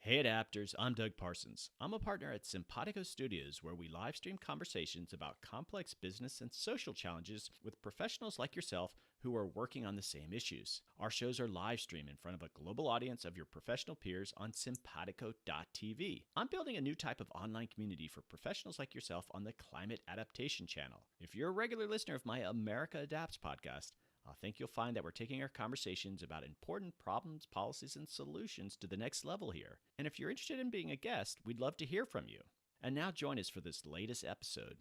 Hey adapters, I'm Doug Parsons. I'm a partner at Simpatico Studios where we live stream conversations about complex business and social challenges with professionals like yourself who are working on the same issues. Our shows are live streamed in front of a global audience of your professional peers on simpatico.tv. I'm building a new type of online community for professionals like yourself on the Climate Adaptation channel. If you're a regular listener of my America Adapts podcast, I think you'll find that we're taking our conversations about important problems, policies, and solutions to the next level here. And if you're interested in being a guest, we'd love to hear from you. And now join us for this latest episode.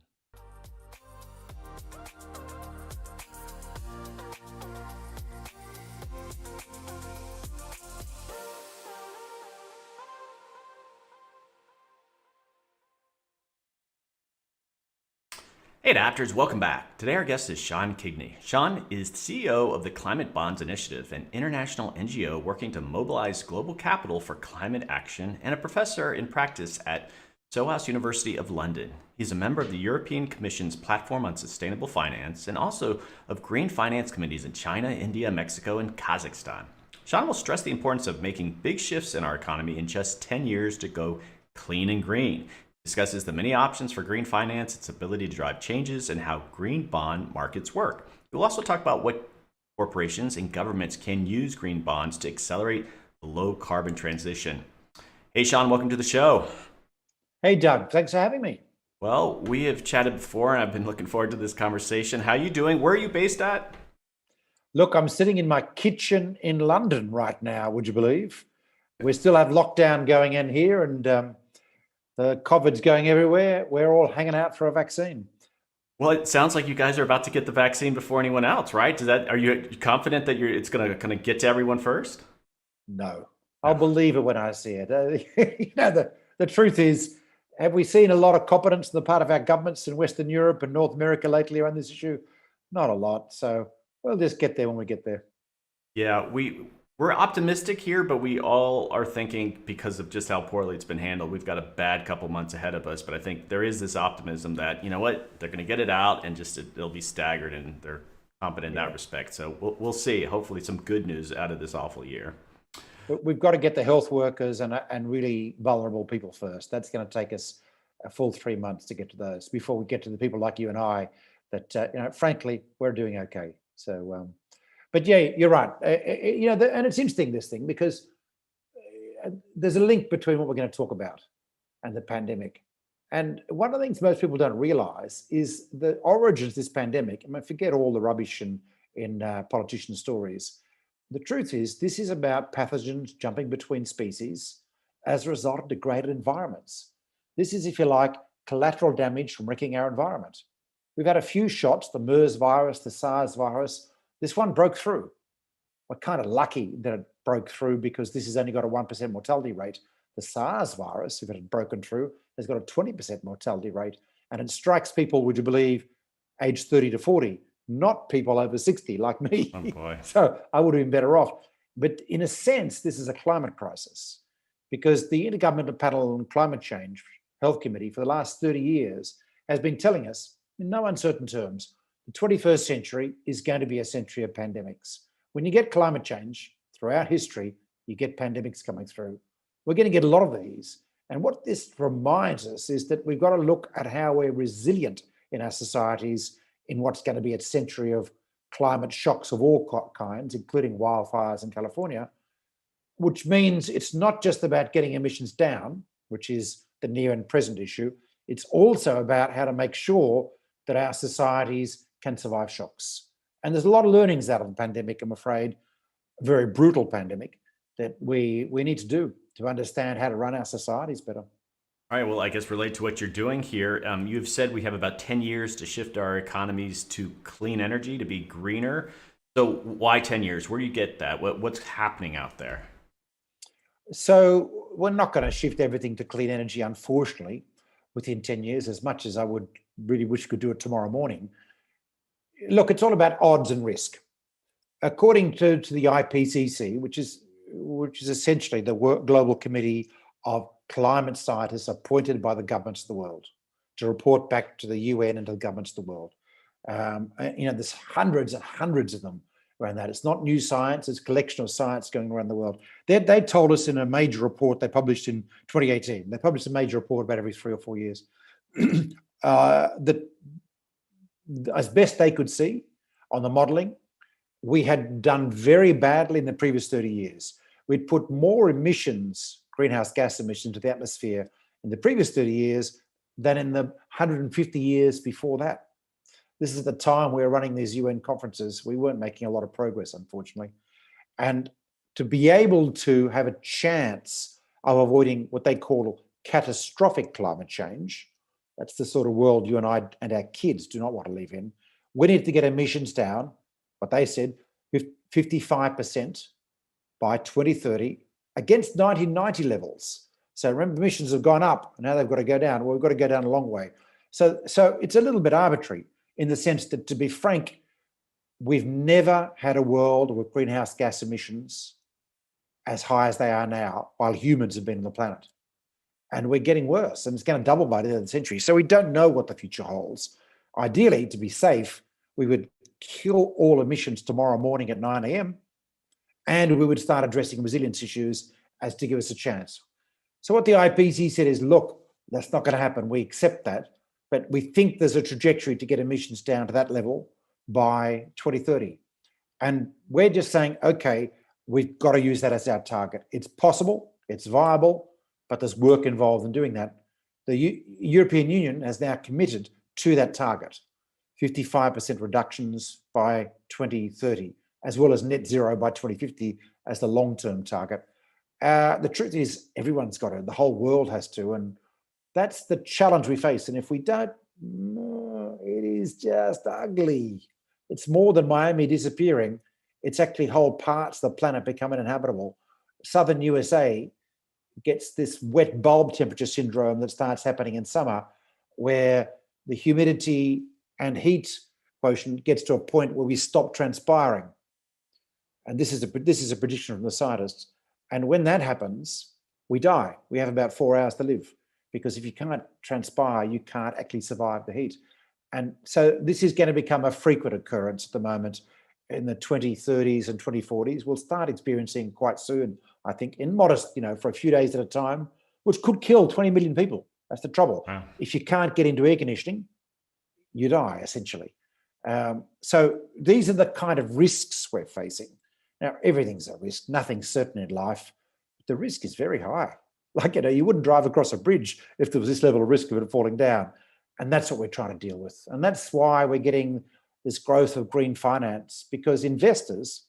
Hey adapters, welcome back. Today our guest is Sean Kigney. Sean is the CEO of the Climate Bonds Initiative, an international NGO working to mobilize global capital for climate action, and a professor in practice at SOAS University of London. He's a member of the European Commission's Platform on Sustainable Finance and also of green finance committees in China, India, Mexico, and Kazakhstan. Sean will stress the importance of making big shifts in our economy in just 10 years to go clean and green. Discusses the many options for green finance, its ability to drive changes, and how green bond markets work. We'll also talk about what corporations and governments can use green bonds to accelerate the low carbon transition. Hey, Sean, welcome to the show. Hey, Doug. Thanks for having me. Well, we have chatted before, and I've been looking forward to this conversation. How are you doing? Where are you based at? Look, I'm sitting in my kitchen in London right now, would you believe? We still have lockdown going in here and the COVID's going everywhere. We're all hanging out for a vaccine. Well, it sounds like you guys are about to get the vaccine before anyone else, right? Are you confident that it's gonna get to everyone first? No, I'll believe it when I see it. The truth is, have we seen a lot of competence on the part of our governments in Western Europe and North America lately around this issue? Not a lot. So we'll just get there when we get there. Yeah, we're optimistic here, but we all are thinking because of just how poorly it's been handled, we've got a bad couple months ahead of us. But I think there is this optimism that, you know what, they're going to get it out and just it'll be staggered and they're competent in Yeah. that respect. So we'll see. Hopefully, some good news out of this awful year. But we've got to get the health workers and really vulnerable people first. That's going to take us a full 3 months to get to those before we get to the people like you and I that, frankly, we're doing okay. So, but yeah, you're right. And it's interesting, this thing, because there's a link between what we're going to talk about and the pandemic. And one of the things most people don't realize is the origins of this pandemic. I mean, forget all the rubbish in politician stories. The truth is, this is about pathogens jumping between species as a result of degraded environments. This is, if you like, collateral damage from wrecking our environment. We've had a few shots, the MERS virus, the SARS virus. This one broke through. We're kind of lucky that it broke through because this has only got a 1% mortality rate. The SARS virus, if it had broken through, has got a 20% mortality rate. And it strikes people, would you believe, age 30 to 40, not people over 60 like me. Oh boy. So I would have been better off. But in a sense, this is a climate crisis because the Intergovernmental Panel on Climate Change Health Committee for the last 30 years has been telling us in no uncertain terms, the 21st century is going to be a century of pandemics. When you get climate change throughout history, you get pandemics coming through. We're going to get a lot of these. And what this reminds us is that we've got to look at how we're resilient in our societies in what's going to be a century of climate shocks of all kinds, including wildfires in California, which means it's not just about getting emissions down, which is the near and present issue. It's also about how to make sure that our societies can survive shocks. And there's a lot of learnings out of the pandemic, I'm afraid, a very brutal pandemic, that we need to do to understand how to run our societies better. All right. Well, I guess related to what you're doing here, you've said we have about 10 years to shift our economies to clean energy, to be greener. So why 10 years? Where do you get that? What's happening out there? So we're not going to shift everything to clean energy, unfortunately, within 10 years, as much as I would really wish we could do it tomorrow morning. Look, it's all about odds and risk. According to the IPCC, which is essentially the global committee of climate scientists appointed by the governments of the world to report back to the UN and to the governments of the world. There's hundreds and hundreds of them, around that. It's not new science, it's a collection of science going around the world. They told us in a major report they published in 2018, they published a major report about every 3 or 4 years, that as best they could see on the modeling, we had done very badly in the previous 30 years. We'd put more emissions, greenhouse gas emissions, into the atmosphere in the previous 30 years than in the 150 years before that. This is the time we were running these UN conferences. We weren't making a lot of progress, unfortunately. And to be able to have a chance of avoiding what they call catastrophic climate change, that's the sort of world you and I and our kids do not want to live in. We need to get emissions down, what they said, 55% by 2030 against 1990 levels. So remember, emissions have gone up, and now they've got to go down. Well, we've got to go down a long way. So it's a little bit arbitrary in the sense that, to be frank, we've never had a world with greenhouse gas emissions as high as they are now while humans have been on the planet. And we're getting worse, and it's going to double by the end of the century. So we don't know what the future holds. Ideally, to be safe, we would kill all emissions tomorrow morning at 9 a.m. and we would start addressing resilience issues as to give us a chance. So what the IPCC said is, look, that's not going to happen. We accept that, but we think there's a trajectory to get emissions down to that level by 2030. And we're just saying, okay, we've got to use that as our target. It's possible, it's viable, but there's work involved in doing that. The European Union has now committed to that target, 55% reductions by 2030, as well as net zero by 2050 as the long-term target. The truth is, everyone's got to, the whole world has to, and that's the challenge we face. And if we don't, it is just ugly. It's more than Miami disappearing. It's actually whole parts of the planet becoming uninhabitable. Southern USA gets this wet bulb temperature syndrome that starts happening in summer, where the humidity and heat quotient gets to a point where we stop transpiring. And this is a prediction from the scientists. And when that happens, we die. We have about 4 hours to live, because if you can't transpire, you can't actually survive the heat. And so this is going to become a frequent occurrence at the moment in the 2030s and 2040s. We'll start experiencing quite soon, I think, in modest, for a few days at a time, which could kill 20 million people. That's the trouble. Wow. If you can't get into air conditioning, you die, essentially. So these are the kind of risks we're facing. Now, everything's a risk. Nothing's certain in life. The risk is very high. Like, you wouldn't drive across a bridge if there was this level of risk of it falling down. And that's what we're trying to deal with. And that's why we're getting this growth of green finance, because investors,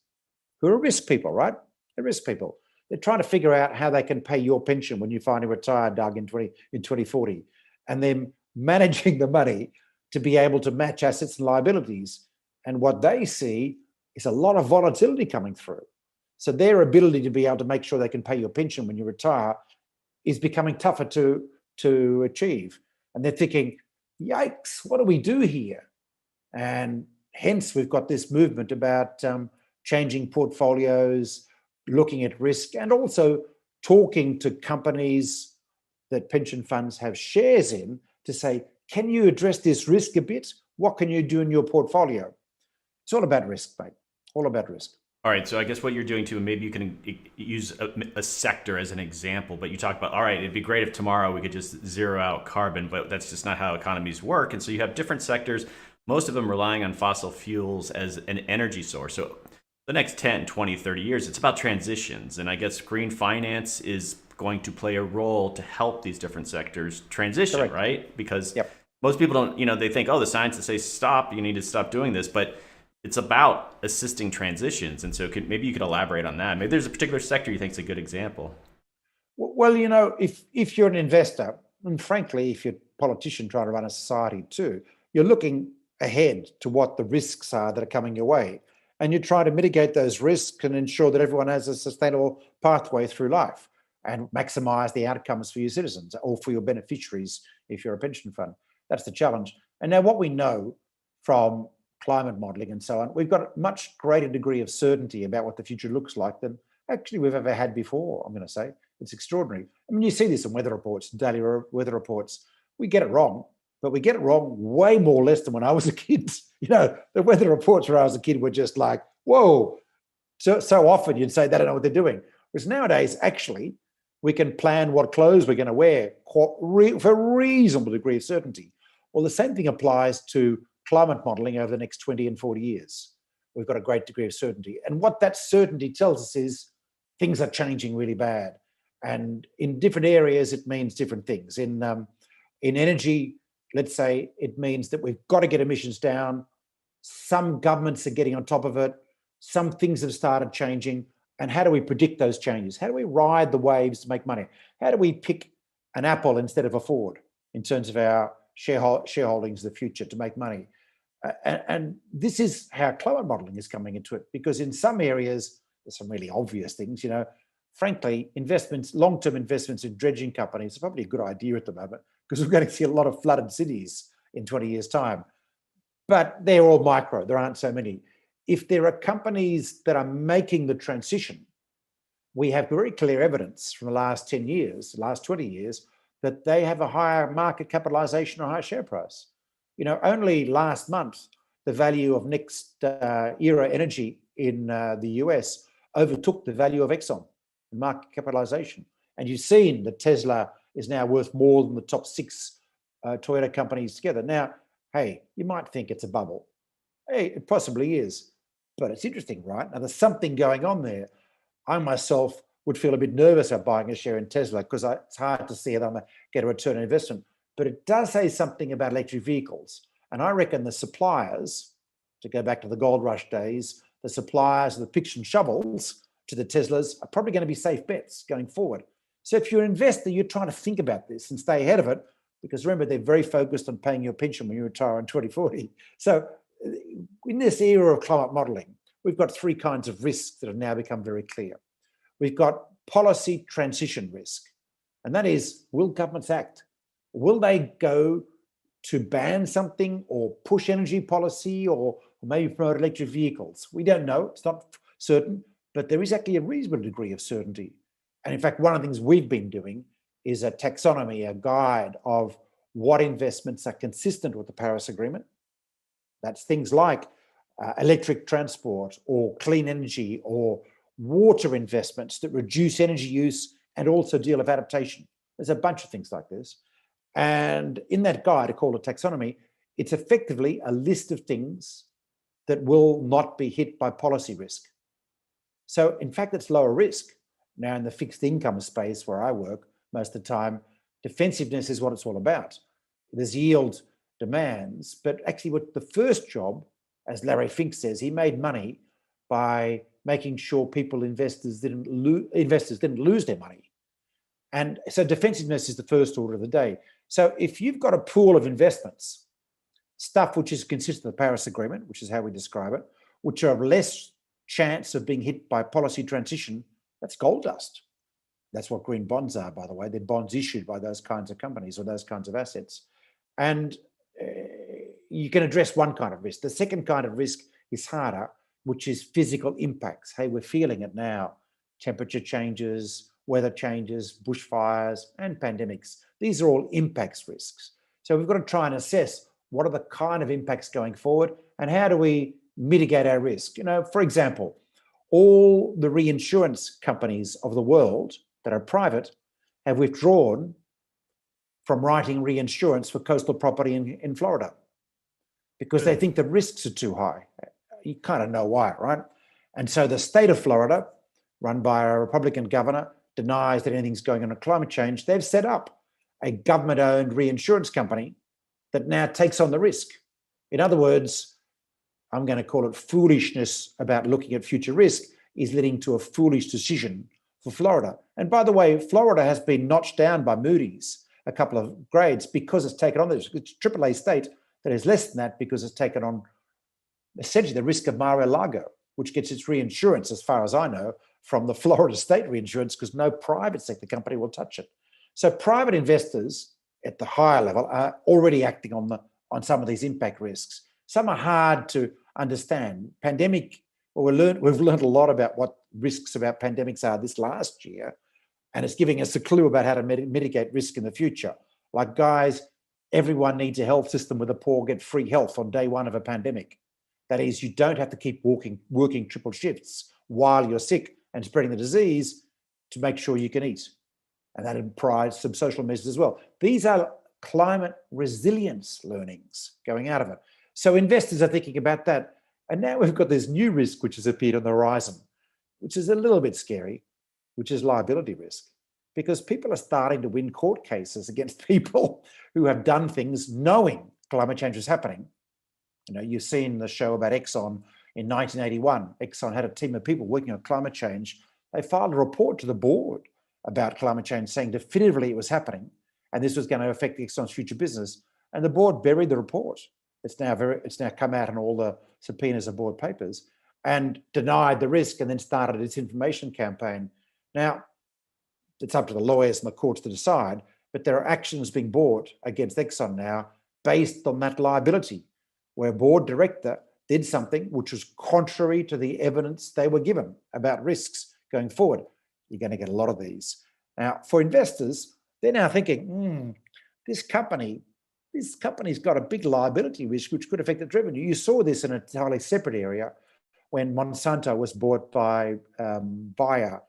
who are risk people, right? They're risk people. They're trying to figure out how they can pay your pension when you finally retire, Doug, in 2040. And then managing the money to be able to match assets and liabilities. And what they see is a lot of volatility coming through. So their ability to be able to make sure they can pay your pension when you retire is becoming tougher to achieve. And they're thinking, yikes, what do we do here? And hence we've got this movement about changing portfolios, looking at risk, and also talking to companies that pension funds have shares in to say, can you address this risk a bit? What can you do in your portfolio? It's all about risk, mate. All about risk. All right. So I guess what you're doing too, and maybe you can use a sector as an example, but you talk about, all right, it'd be great if tomorrow we could just zero out carbon, but that's just not how economies work. And so you have different sectors, most of them relying on fossil fuels as an energy source. So the next 10, 20, 30 years, it's about transitions. And I guess green finance is going to play a role to help these different sectors transition, correct, right? Because most people don't, they think, oh, the science that says stop, you need to stop doing this, but it's about assisting transitions. And so maybe you could elaborate on that. Maybe there's a particular sector you think is a good example. Well, if you're an investor, and frankly, if you're a politician trying to run a society too, you're looking ahead to what the risks are that are coming your way. And you try to mitigate those risks and ensure that everyone has a sustainable pathway through life and maximize the outcomes for your citizens or for your beneficiaries if you're a pension fund. That's the challenge. And now what we know from climate modeling and so on, we've got a much greater degree of certainty about what the future looks like than actually we've ever had before, I'm going to say. It's extraordinary. I mean, you see this in weather reports, daily weather reports. We get it wrong, but we get it wrong way more less than when I was a kid. The weather reports when I was a kid were just like whoa. So often you'd say they don't know what they're doing. Whereas nowadays, actually, we can plan what clothes we're going to wear for a reasonable degree of certainty. Well, the same thing applies to climate modeling over the next 20 and 40 years. We've got a great degree of certainty. And what that certainty tells us is things are changing really bad. And in different areas, it means different things. In energy, let's say it means that we've got to get emissions down. Some governments are getting on top of it. Some things have started changing. And how do we predict those changes? How do we ride the waves to make money? How do we pick an Apple instead of a Ford in terms of our shareholdings in the future to make money? And this is how climate modeling is coming into it, because in some areas, there's some really obvious things, frankly, long-term investments in dredging companies are probably a good idea at the moment, because we're going to see a lot of flooded cities in 20 years' time. But they're all micro. There aren't so many. If there are companies that are making the transition, we have very clear evidence from the last 10 years, the last 20 years, that they have a higher market capitalization or higher share price. Only last month, the value of Next Era Energy in the US overtook the value of Exxon in market capitalization. And you've seen that Tesla is now worth more than the top 6 Toyota companies together. Now, hey, you might think it's a bubble. Hey, it possibly is. But it's interesting, right? Now, there's something going on there. I myself would feel a bit nervous about buying a share in Tesla because it's hard to see how they'll get a return on investment. But it does say something about electric vehicles. And I reckon the suppliers, to go back to the gold rush days, the suppliers of the picks and shovels to the Teslas are probably going to be safe bets going forward. So if you're an investor, you're trying to think about this and stay ahead of it, because remember, they're very focused on paying your pension when you retire in 2040. So in this era of climate modeling, we've got 3 kinds of risks that have now become very clear. We've got policy transition risk, and that is, will governments act? Will they go to ban something or push energy policy or maybe promote electric vehicles? We don't know. It's not certain, but there is actually a reasonable degree of certainty. And in fact, one of the things we've been doing is a taxonomy, a guide of what investments are consistent with the Paris Agreement. That's things like electric transport or clean energy or water investments that reduce energy use and also deal with adaptation. There's a bunch of things like this. And in that guide, called a taxonomy, it's effectively a list of things that will not be hit by policy risk. So in fact, it's lower risk. Now in the fixed income space where I work, most of the time, defensiveness is what it's all about. There's yield demands, but actually what the first job, as Larry Fink says, he made money by making sure investors didn't lose their money. And so defensiveness is the first order of the day. So if you've got a pool of investments, stuff which is consistent with the Paris Agreement, which is how we describe it, which are of less chance of being hit by policy transition, that's gold dust. That's what green bonds are, by the way. They're bonds issued by those kinds of companies or those kinds of assets. And you can address one kind of risk. The second kind of risk is harder, which is physical impacts. Hey, we're feeling it now. Temperature changes, weather changes, bushfires, and pandemics. These are all impacts risks. So we've got to try and assess what are the kind of impacts going forward and how do we mitigate our risk. For example, all the reinsurance companies of the world that are private have withdrawn from writing reinsurance for coastal property in Florida because they think the risks are too high. You kind of know why, right? And so the state of Florida, run by a Republican governor, denies that anything's going on with climate change. They've set up a government-owned reinsurance company that now takes on the risk. In other words, I'm going to call it foolishness about looking at future risk is leading to a foolish decision for Florida. And by the way, Florida has been notched down by Moody's a couple of grades because it's taken on this. It's a AAA state that is less than that because it's taken on essentially the risk of Mar-a-Lago, which gets its reinsurance, as far as I know, from the Florida state reinsurance because no private sector company will touch it. So private investors at the higher level are already acting on some of these impact risks. Some are hard to understand. Pandemic, we've learned a lot about what risks about pandemics are this last year, and it's giving us a clue about how to mitigate risk in the future. Like, guys, everyone needs a health system where the poor get free health on day one of a pandemic. That is, you don't have to keep working triple shifts while you're sick and spreading the disease to make sure you can eat. And that implies some social measures as well. These are climate resilience learnings going out of it. So investors are thinking about that. And now we've got this new risk which has appeared on the horizon, which is a little bit scary, which is liability risk. Because people are starting to win court cases against people who have done things knowing climate change is happening. You know, you've seen the show about Exxon in 1981. Exxon had a team of people working on climate change. They filed a report to the board about climate change saying definitively it was happening and this was going to affect Exxon's future business. And the board buried the report. It's now come out in all the subpoenas of board papers and denied the risk and then started its information campaign. Now, it's up to the lawyers and the courts to decide, but there are actions being brought against Exxon now based on that liability, where a board director did something which was contrary to the evidence they were given about risks going forward. You're going to get a lot of these. Now, for investors, they're now thinking, this company's got a big liability risk which could affect its revenue. You saw this in an entirely separate area when Monsanto was bought by Bayer,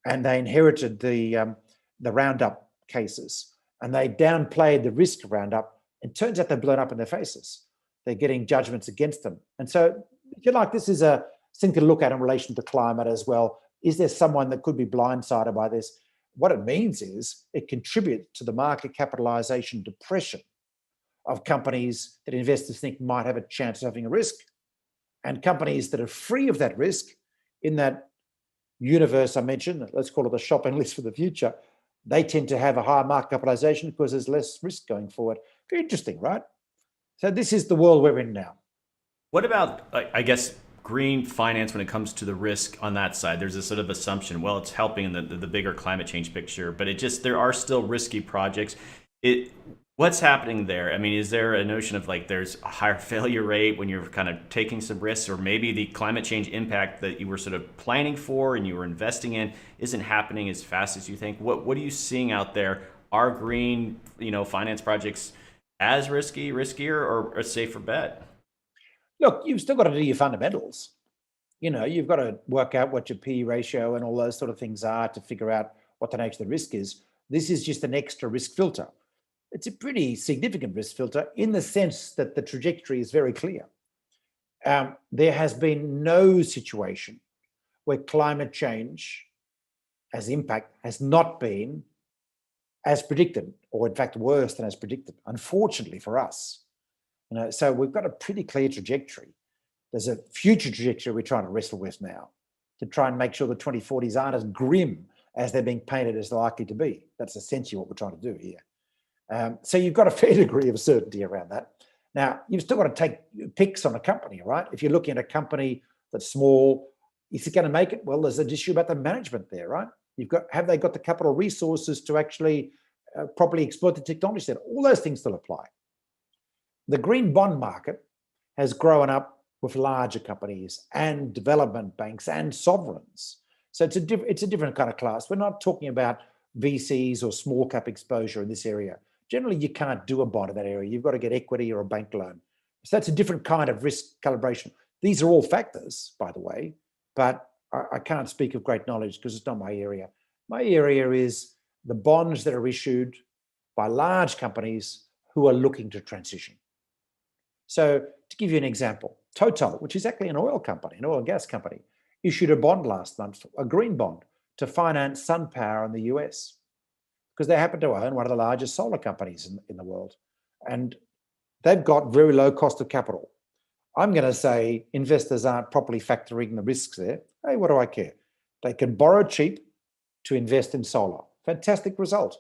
and they inherited the Roundup cases, and they downplayed the risk of Roundup. It turns out they've blown up in their faces. They're getting judgments against them. And so, if you like, this is a thing to look at in relation to climate as well. Is there someone that could be blindsided by this? What it means is it contributes to the market capitalization depression of companies that investors think might have a chance of having a risk, and companies that are free of that risk in that universe I mentioned, let's call it the shopping list for the future, they tend to have a higher market capitalization because there's less risk going forward. Very interesting, right? So this is the world we're in now. What about, I guess, green finance when it comes to the risk on that side? There's this sort of assumption, well, it's helping in the bigger climate change picture, but there are still risky projects. What's happening there? I mean, is there a notion of like there's a higher failure rate when you're kind of taking some risks, or maybe the climate change impact that you were sort of planning for and you were investing in isn't happening as fast as you think? What are you seeing out there? Are green, finance projects as riskier, or a safer bet? Look, you've still got to do your fundamentals. You've got to work out what your P ratio and all those sort of things are to figure out what the nature of the risk is. This is just an extra risk filter. It's a pretty significant risk filter in the sense that the trajectory is very clear. There has been no situation where climate change as impact has not been as predicted, or in fact worse than as predicted, unfortunately for us. So we've got a pretty clear trajectory. There's a future trajectory we're trying to wrestle with now to try and make sure the 2040s aren't as grim as they're being painted as they're likely to be. That's essentially what we're trying to do here. So you've got a fair degree of certainty around that. Now, you've still got to take picks on a company, right? If you're looking at a company that's small, is it going to make it? Well, there's an issue about the management there, right? Have they got the capital resources to actually properly exploit the technology set? All those things still apply. The green bond market has grown up with larger companies and development banks and sovereigns. So it's a different kind of class. We're not talking about VCs or small cap exposure in this area. Generally, you can't do a bond in that area. You've got to get equity or a bank loan. So that's a different kind of risk calibration. These are all factors, by the way, but I can't speak of great knowledge because it's not my area. My area is the bonds that are issued by large companies who are looking to transition. So to give you an example, Total, which is actually an oil company, an oil and gas company, issued a bond last month, a green bond, to finance SunPower in the US, because they happen to own one of the largest solar companies in the world. And they've got very low cost of capital. I'm going to say investors aren't properly factoring the risks there. Hey, what do I care? They can borrow cheap to invest in solar. Fantastic result.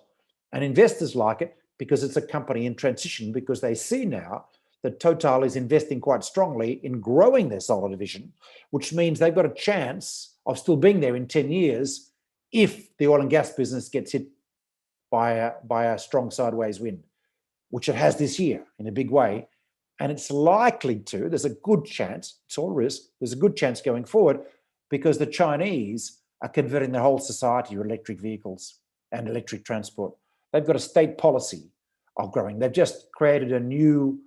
And investors like it because it's a company in transition, because they see now that Total is investing quite strongly in growing their solar division, which means they've got a chance of still being there in 10 years if the oil and gas business gets hit by a strong sideways wind, which it has this year in a big way. And it's likely to, there's a good chance, it's all risk, there's a good chance going forward, because the Chinese are converting their whole society to electric vehicles and electric transport. They've got a state policy of growing. They've just created a new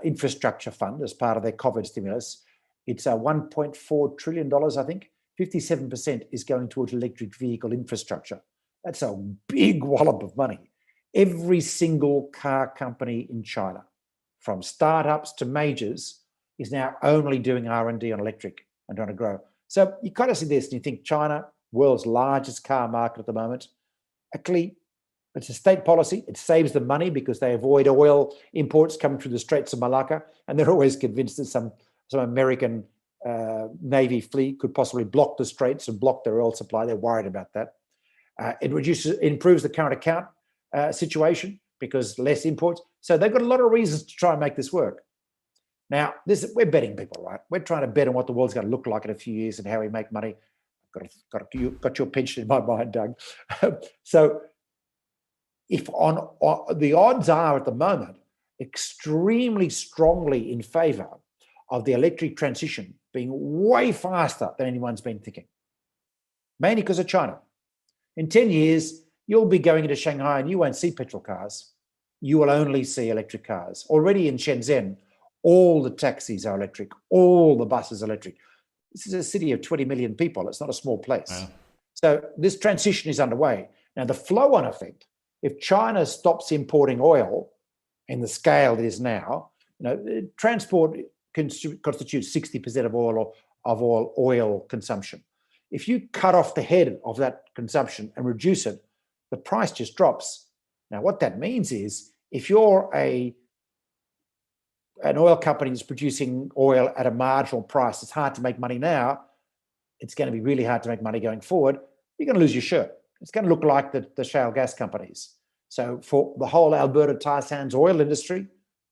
infrastructure fund as part of their COVID stimulus. It's $1.4 trillion, I think. 57% is going towards electric vehicle infrastructure. That's a big wallop of money. Every single car company in China, from startups to majors, is now only doing R&D on electric and trying to grow. So you kind of see this and you think China, world's largest car market at the moment. Actually, it's a state policy. It saves them money because they avoid oil imports coming through the Straits of Malacca, and they're always convinced that some American Navy fleet could possibly block the Straits and block their oil supply. They're worried about that. It improves the current account situation because less imports. So they've got a lot of reasons to try and make this work. Now, we're betting people, right? We're trying to bet on what the world's going to look like in a few years and how we make money. Got your pension in my mind, Doug. So if on the odds are at the moment extremely strongly in favor of the electric transition being way faster than anyone's been thinking, mainly because of China. In 10 years, you'll be going into Shanghai and you won't see petrol cars. You will only see electric cars. Already in Shenzhen, all the taxis are electric, all the buses are electric. This is a city of 20 million people. It's not a small place. Wow. So this transition is underway. Now, the flow-on effect, if China stops importing oil in the scale it is now, transport constitutes 60% of all oil consumption. If you cut off the head of that consumption and reduce it, the price just drops. Now, what that means is if you're an oil company that's producing oil at a marginal price, it's hard to make money now. It's going to be really hard to make money going forward. You're going to lose your shirt. It's going to look like the shale gas companies. So for the whole Alberta tar sands oil industry,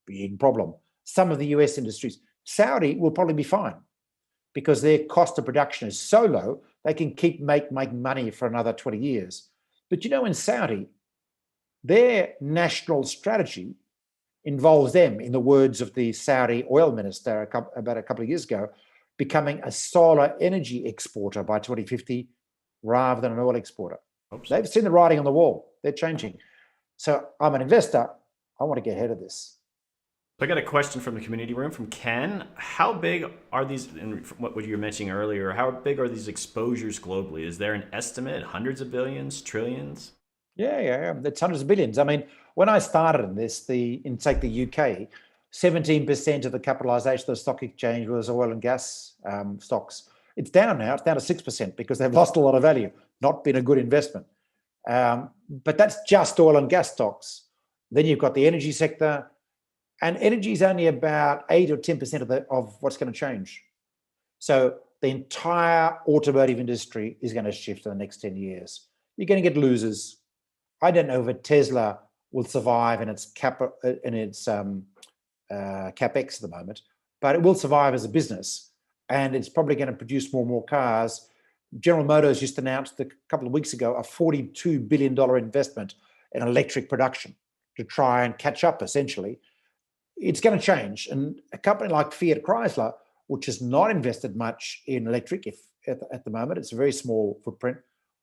big problem. Some of the US industries, Saudi will probably be fine because their cost of production is so low, they can keep making money for another 20 years. But in Saudi, their national strategy involves them, in the words of the Saudi oil minister about a couple of years ago, becoming a solar energy exporter by 2050 rather than an oil exporter. Oops. They've seen the writing on the wall. They're changing. So I'm an investor. I want to get ahead of this. I got a question from the community room from Ken. How big are these, and what you were mentioning earlier, how big are these exposures globally? Is there an estimate? Hundreds of billions, trillions? Yeah. It's hundreds of billions. I mean, when I started in this, in the UK, 17% of the capitalization of the stock exchange was oil and gas stocks. It's down now. It's down to 6% because they've lost a lot of value. Not been a good investment. But that's just oil and gas stocks. Then you've got the energy sector, and energy is only about 8 or 10% of what's going to change. So the entire automotive industry is going to shift in the next 10 years. You're going to get losers. I don't know if Tesla will survive in its capex at the moment, but it will survive as a business, and it's probably going to produce more and more cars. General Motors just announced a couple of weeks ago a $42 billion investment in electric production to try and catch up, essentially. It's going to change. And a company like Fiat Chrysler, which has not invested much in electric at the moment, it's a very small footprint,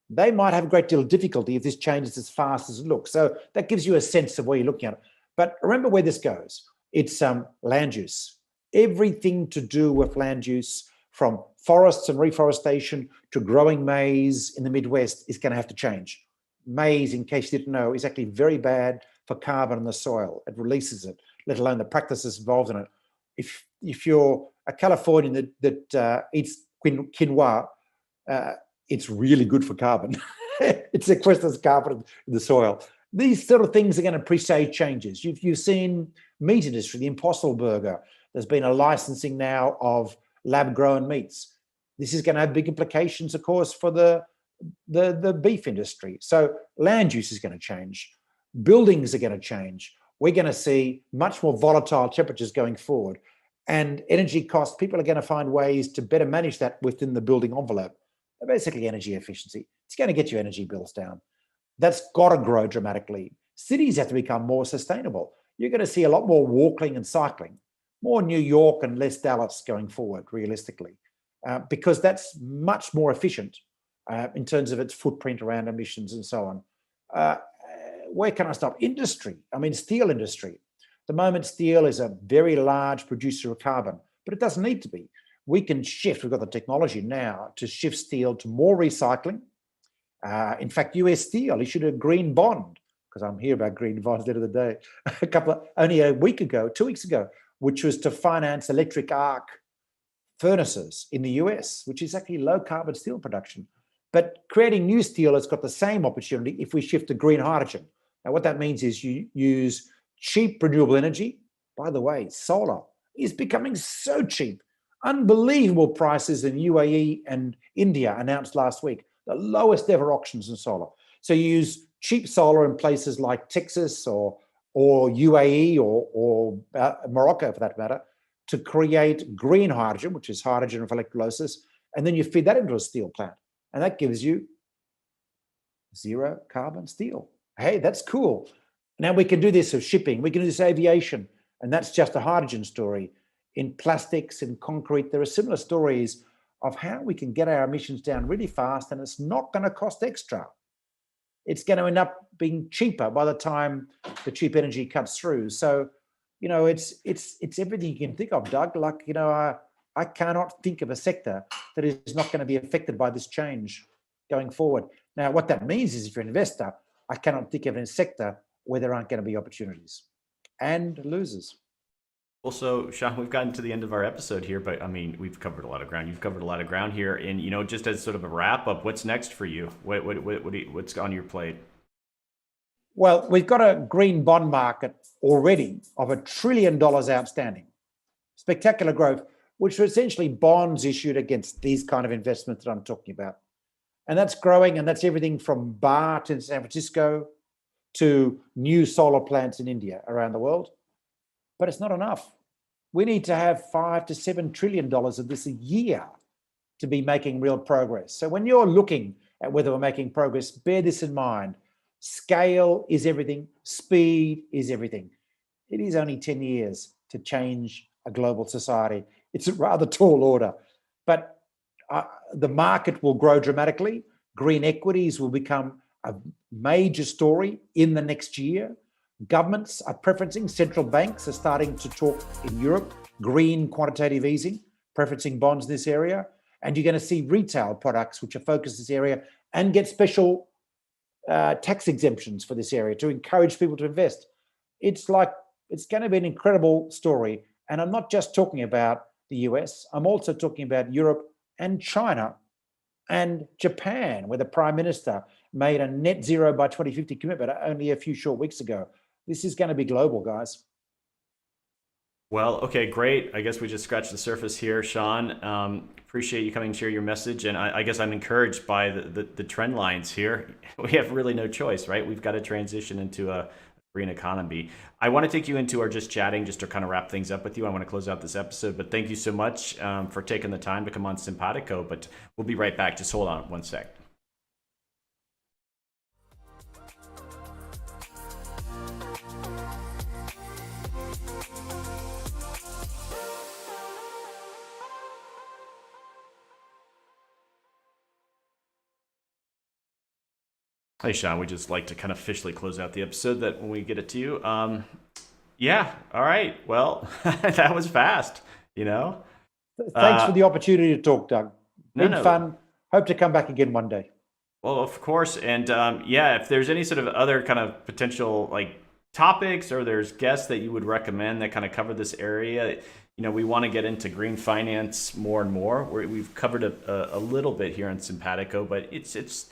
they might have a great deal of difficulty if this changes as fast as it looks. So that gives you a sense of where you're looking at it. But remember where this goes. It's land use. Everything to do with land use, from forests and reforestation to growing maize in the Midwest, is going to have to change. Maize, in case you didn't know, is actually very bad for carbon in the soil. It releases it, let alone the practices involved in it. If you're a Californian that eats quinoa, it's really good for carbon. It sequesters carbon in the soil. These sort of things are going to presage changes. You've seen meat industry, the Impossible Burger. There's been a licensing now of lab-grown meats. This is going to have big implications, of course, for the beef industry. So land use is going to change. Buildings are going to change. We're going to see much more volatile temperatures going forward. And energy costs, people are going to find ways to better manage that within the building envelope. Basically, energy efficiency. It's going to get your energy bills down. That's got to grow dramatically. Cities have to become more sustainable. You're going to see a lot more walking and cycling, more New York and less Dallas going forward, realistically, because that's much more efficient in terms of its footprint around emissions and so on. Where can I stop? Industry. I mean, steel industry. the moment steel is a very large producer of carbon, but it doesn't need to be. We can shift, we've got the technology now to shift steel to more recycling. In fact, US Steel issued a green bond, because I'm here about green bonds at the end of the day, only a week ago, 2 weeks ago, which was to finance electric arc furnaces in the US, which is actually low carbon steel production. But creating new steel has got the same opportunity if we shift to green hydrogen. Now, what that means is you use cheap renewable energy. By the way, solar is becoming so cheap. Unbelievable prices in UAE and India announced last week, the lowest ever auctions in solar. So you use cheap solar in places like Texas or UAE or Morocco, for that matter, to create green hydrogen, which is hydrogen of electrolysis, and then you feed that into a steel plant. And that gives you zero carbon steel. Hey, that's cool. Now we can do this with shipping, we can do this aviation, and that's just a hydrogen story. In plastics and concrete, there are similar stories of how we can get our emissions down really fast, and it's not going to cost extra. It's going to end up being cheaper by the time the cheap energy cuts through. So, it's everything you can think of, Doug. Like, I cannot think of a sector that is not going to be affected by this change going forward. Now, what that means is if you're an investor, I cannot think of a sector where there aren't going to be opportunities and losers. Well, so Sean, we've gotten to the end of our episode here, but I mean, we've covered a lot of ground. You've covered a lot of ground here, and just as sort of a wrap up, what's next for you? What's on your plate? Well, we've got a green bond market already of $1 trillion outstanding. Spectacular growth, which are essentially bonds issued against these kind of investments that I'm talking about. And that's growing, and that's everything from BART in San Francisco to new solar plants in India around the world. But it's not enough. We need to have $5 to $7 trillion of this a year to be making real progress. So when you're looking at whether we're making progress, bear this in mind. Scale is everything. Speed is everything. It is only 10 years to change a global society. It's a rather tall order, but the market will grow dramatically. Green equities will become a major story in the next year. Governments are preferencing, central banks are starting to talk in Europe, green quantitative easing, preferencing bonds in this area. And you're going to see retail products which are focused in this area and get special tax exemptions for this area to encourage people to invest. It's going to be an incredible story. And I'm not just talking about the US, I'm also talking about Europe and China and Japan, where the Prime Minister made a net zero by 2050 commitment only a few short weeks ago. This is going to be global, guys. Well, okay, great. I guess we just scratched the surface here, Sean. Appreciate you coming to share your message, and I guess I'm encouraged by the trend lines here. We have really no choice, right? We've got to transition into a green economy. I want to take you into our just chatting, just to kind of wrap things up with you. I want to close out this episode, but thank you so much for taking the time to come on Simpatico. But we'll be right back. Just hold on one sec. Hey, Sean, we just like to kind of officially close out the episode that when we get it to you. Yeah, all right. Well, that was fast, Thanks for the opportunity to talk, Doug. Been fun. Hope to come back again one day. Well, of course. And yeah, if there's any sort of other kind of potential topics or there's guests that you would recommend that kind of cover this area, we want to get into green finance more and more. We've covered a little bit here on Simpatico, but it's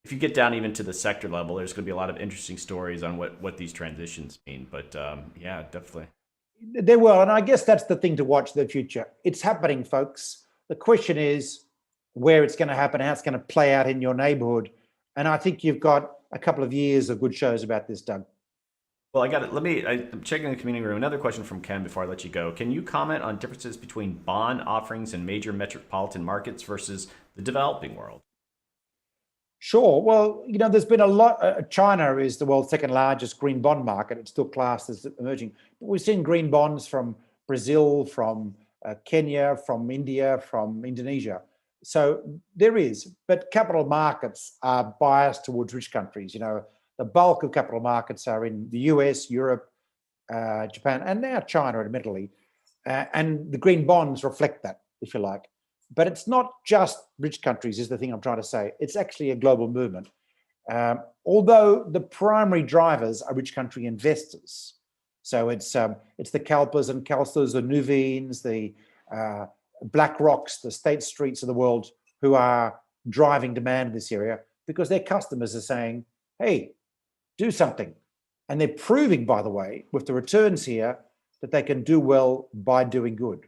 if you get down even to the sector level, there's going to be a lot of interesting stories on what these transitions mean. But yeah, definitely. There will. And I guess that's the thing to watch in the future. It's happening, folks. The question is where it's going to happen, how it's going to play out in your neighborhood. And I think you've got a couple of years of good shows about this, Doug. Well, I got it. I'm checking the community room. Another question from Ken before I let you go. Can you comment on differences between bond offerings in major metropolitan markets versus the developing world? Sure. Well, there's been a lot. China is the world's second largest green bond market. It's still classed as emerging. But we've seen green bonds from Brazil, from Kenya, from India, from Indonesia. So there is. But capital markets are biased towards rich countries. The bulk of capital markets are in the US, Europe, Japan, and now China, admittedly. And the green bonds reflect that, if you like. But it's not just rich countries, is the thing I'm trying to say. It's actually a global movement. Although the primary drivers are rich country investors. So it's the Kalpas and Kalsas, the Nuvines, the Black Rocks, the State Streets of the world who are driving demand in this area because their customers are saying, hey, do something. And they're proving, by the way, with the returns here, that they can do well by doing good.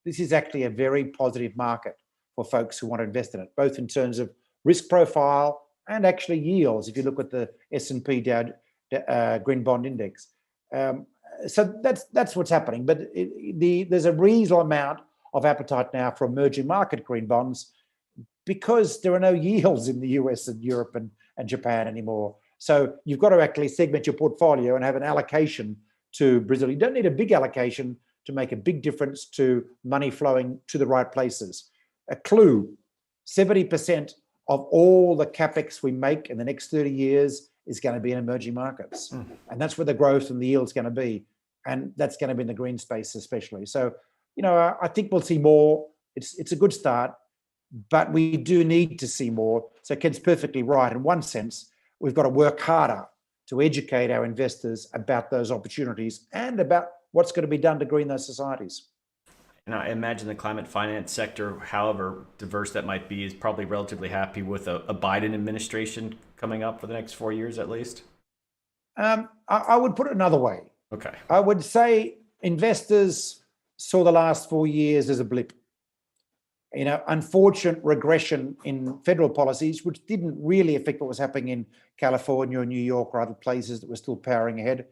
This is actually a very positive market for folks who want to invest in it, both in terms of risk profile and actually yields, if you look at the S&P Dow Green Bond Index. So that's what's happening. But there's a reasonable amount of appetite now for emerging market green bonds because there are no yields in the US and Europe and Japan anymore. So you've got to actually segment your portfolio and have an allocation to Brazil. You don't need a big allocation to make a big difference to money flowing to the right places. A clue, 70% of all the capex we make in the next 30 years is going to be in emerging markets. And that's where the growth and the yield is going to be. And that's going to be in the green space especially. So, I think we'll see more. It's a good start, but we do need to see more. So Ken's perfectly right. In one sense, we've got to work harder to educate our investors about those opportunities and about what's going to be done to green those societies. And I imagine the climate finance sector, however diverse that might be, is probably relatively happy with a Biden administration coming up for the next 4 years at least. I would put it another way. Okay. I would say investors saw the last 4 years as a blip. Unfortunate regression in federal policies, which didn't really affect what was happening in California or New York or other places that were still powering ahead.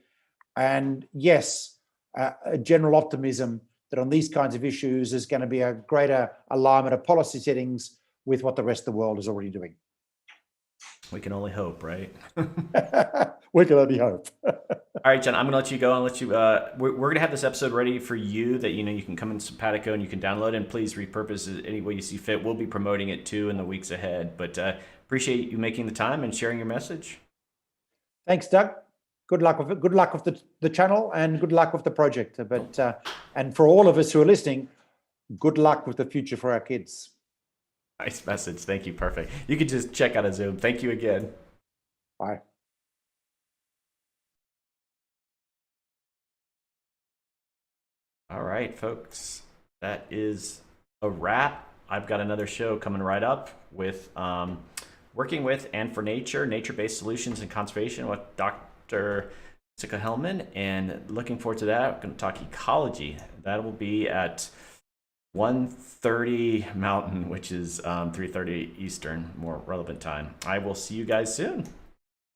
And yes, a general optimism that on these kinds of issues there's going to be a greater alignment of policy settings with what the rest of the world is already doing. We can only hope, right? We can only hope. All right, John, I'm going to let you go and let you, we're going to have this episode ready for you that, you can come in Simpatico and you can download and please repurpose it any way you see fit. We'll be promoting it too in the weeks ahead, but appreciate you making the time and sharing your message. Thanks, Doug. Good luck with it. Good luck with the channel and good luck with the project. But and for all of us who are listening, good luck with the future for our kids. Nice message. Thank you. Perfect. You can just check out a Zoom. Thank you again. Bye. All right, folks, that is a wrap. I've got another show coming right up with working with and for nature, nature-based solutions and conservation with Dr. Jessica Hellman, and looking forward to that. I'm going to talk ecology. That will be at 1:30 Mountain, which is 3:30 Eastern, more relevant time. I will see you guys soon.